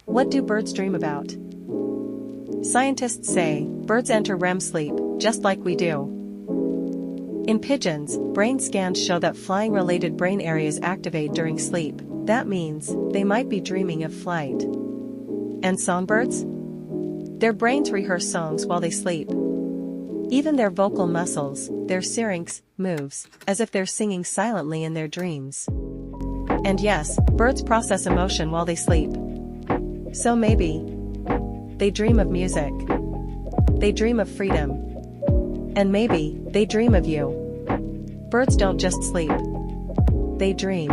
What do birds dream about? Scientists say, birds enter REM sleep, just like we do. In pigeons, brain scans show that flying-related brain areas activate during sleep. That means, they might be dreaming of flight. And songbirds? Their brains rehearse songs while they sleep. Even their vocal muscles, their syrinx, moves, as if they're singing silently in their dreams. And yes, birds process emotion while they sleep. So maybe they dream of music. They dream of freedom. And maybe they dream of you. Birds don't just sleep. They dream.